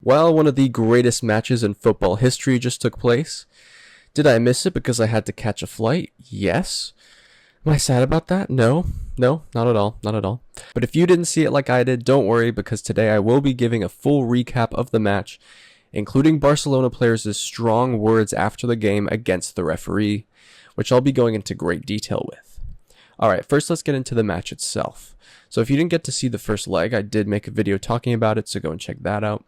Well, one of the greatest matches in football history just took place. Did I miss it because I had to catch a flight? Yes. Am I sad about that? No, not at all, not at all. But if you didn't see it like I did, don't worry because today I will be giving a full recap of the match, including Barcelona players' strong words after the game against the referee, which I'll be going into great detail with. Alright, first let's get into the match itself. So if you didn't get to see the first leg, I did make a video talking about it, so go and check that out.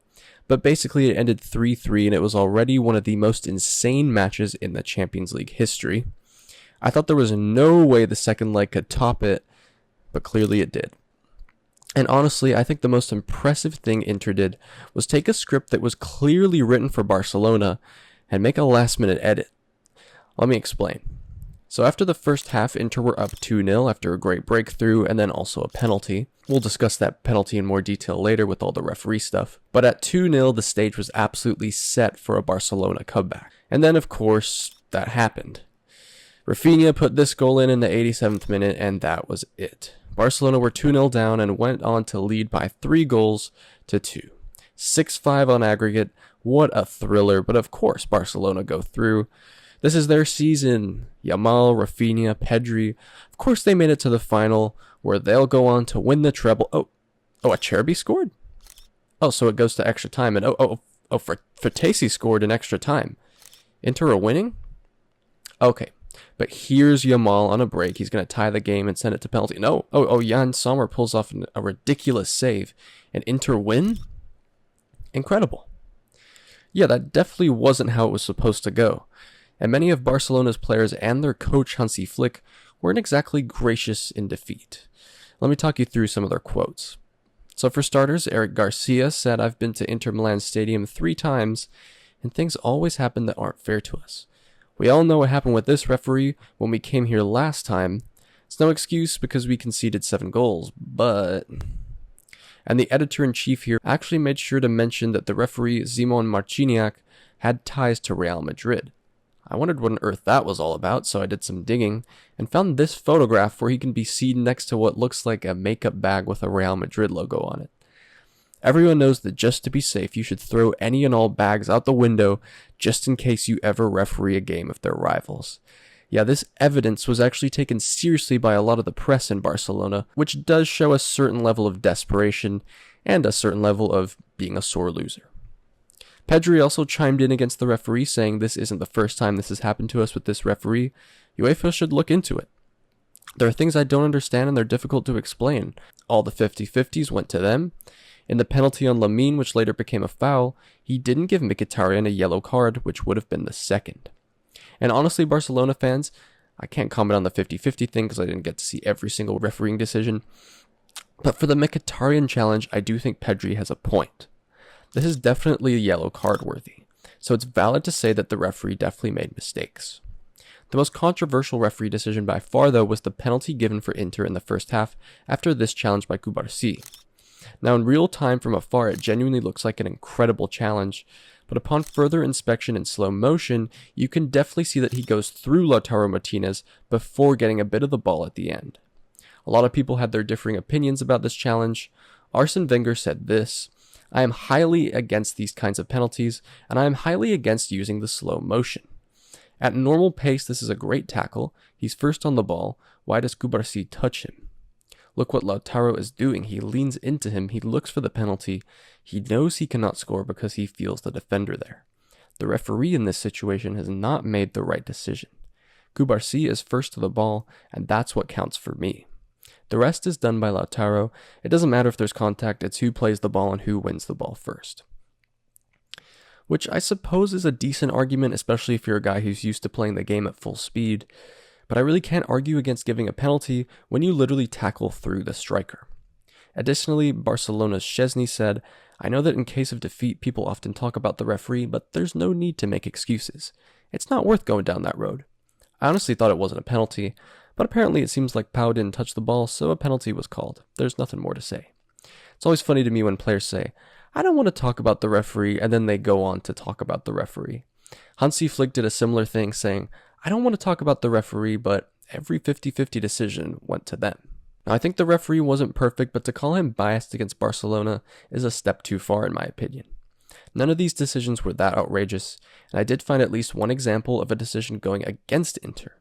But basically it ended 3-3 and it was already one of the most insane matches in the Champions League history. I thought there was no way the second leg could top it, but clearly it did. And honestly, I think the most impressive thing Inter did was take a script that was clearly written for Barcelona and make a last minute edit. Let me explain. So after the first half, Inter were up 2-0 after a great breakthrough and then also a penalty. We'll discuss that penalty in more detail later with all the referee stuff. But at 2-0, the stage was absolutely set for a Barcelona comeback. And then, of course, that happened. Rafinha put this goal in the 87th minute, and that was it. Barcelona were 2-0 down and went on to lead by 3-2. 6-5 on aggregate. What a thriller, but of course Barcelona go through. This is their season. Yamal, Rafinha, Pedri. Of course they made it to the final, where they'll go on to win the treble. Oh, Acerbi scored? Oh, so it goes to extra time, and Fertesi scored in extra time. Inter are winning? Okay. But here's Yamal on a break. He's going to tie the game and send it to penalty. No. Jan Sommer pulls off a ridiculous save. And Inter win? Incredible. Yeah, that definitely wasn't how it was supposed to go. And many of Barcelona's players and their coach Hansi Flick weren't exactly gracious in defeat. Let me talk you through some of their quotes. So for starters, Eric Garcia said, "I've been to Inter Milan Stadium 3 times, and things always happen that aren't fair to us. We all know what happened with this referee when we came here last time. It's no excuse because we conceded 7 goals, but..." And the editor-in-chief here actually made sure to mention that the referee, Szymon Marciniak, had ties to Real Madrid. I wondered what on earth that was all about, so I did some digging, and found this photograph where he can be seen next to what looks like a makeup bag with a Real Madrid logo on it. Everyone knows that just to be safe, you should throw any and all bags out the window just in case you ever referee a game of their rivals. Yeah, this evidence was actually taken seriously by a lot of the press in Barcelona, which does show a certain level of desperation and a certain level of being a sore loser. Pedri also chimed in against the referee, saying this isn't the first time this has happened to us with this referee. UEFA should look into it. There are things I don't understand and they're difficult to explain. All the 50-50s went to them. In the penalty on Lamine, which later became a foul, he didn't give Mkhitaryan a yellow card, which would have been the second. And honestly, Barcelona fans, I can't comment on the 50-50 thing because I didn't get to see every single refereeing decision. But for the Mkhitaryan challenge, I do think Pedri has a point. This is definitely a yellow card worthy, so it's valid to say that the referee definitely made mistakes. The most controversial referee decision by far, though, was the penalty given for Inter in the first half after this challenge by Cubarsi. Now, in real time from afar, it genuinely looks like an incredible challenge, but upon further inspection in slow motion, you can definitely see that he goes through Lautaro Martinez before getting a bit of the ball at the end. A lot of people had their differing opinions about this challenge. Arsene Wenger said this: "I am highly against these kinds of penalties, and I am highly against using the slow motion. At normal pace, this is a great tackle. He's first on the ball. Why does cubarsi touch him? Look what Lautaro is doing. He leans into him. He looks for the penalty. He knows he cannot score because he feels the defender there. The referee in this situation has not made the right decision. Cubarsi is first to the ball, and that's what counts for me. The rest is done by Lautaro. It doesn't matter if there's contact, it's who plays the ball and who wins the ball first." Which I suppose is a decent argument, especially if you're a guy who's used to playing the game at full speed. But I really can't argue against giving a penalty when you literally tackle through the striker. Additionally, Barcelona's Szczesny said, "I know that in case of defeat, people often talk about the referee, but there's no need to make excuses. It's not worth going down that road. I honestly thought it wasn't a penalty, but apparently it seems like Pau didn't touch the ball, so a penalty was called. There's nothing more to say." It's always funny to me when players say, "I don't want to talk about the referee," and then they go on to talk about the referee. Hansi Flick did a similar thing, saying, "I don't want to talk about the referee, but every 50-50 decision went to them." Now, I think the referee wasn't perfect, but to call him biased against Barcelona is a step too far in my opinion. None of these decisions were that outrageous, and I did find at least one example of a decision going against Inter.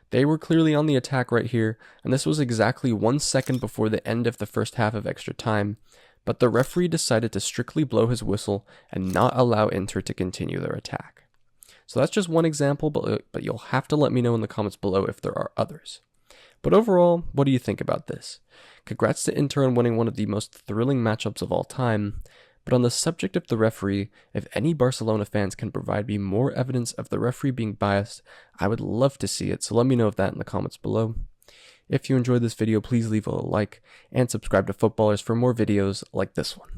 They were clearly on the attack right here, and this was exactly 1 second before the end of the first half of extra time, but the referee decided to strictly blow his whistle and not allow Inter to continue their attack. So that's just one example, but you'll have to let me know in the comments below if there are others. But overall, what do you think about this? Congrats to Inter on winning one of the most thrilling matchups of all time, but on the subject of the referee, if any Barcelona fans can provide me more evidence of the referee being biased, I would love to see it, so let me know of that in the comments below. If you enjoyed this video, please leave a like and subscribe to Footballers for more videos like this one.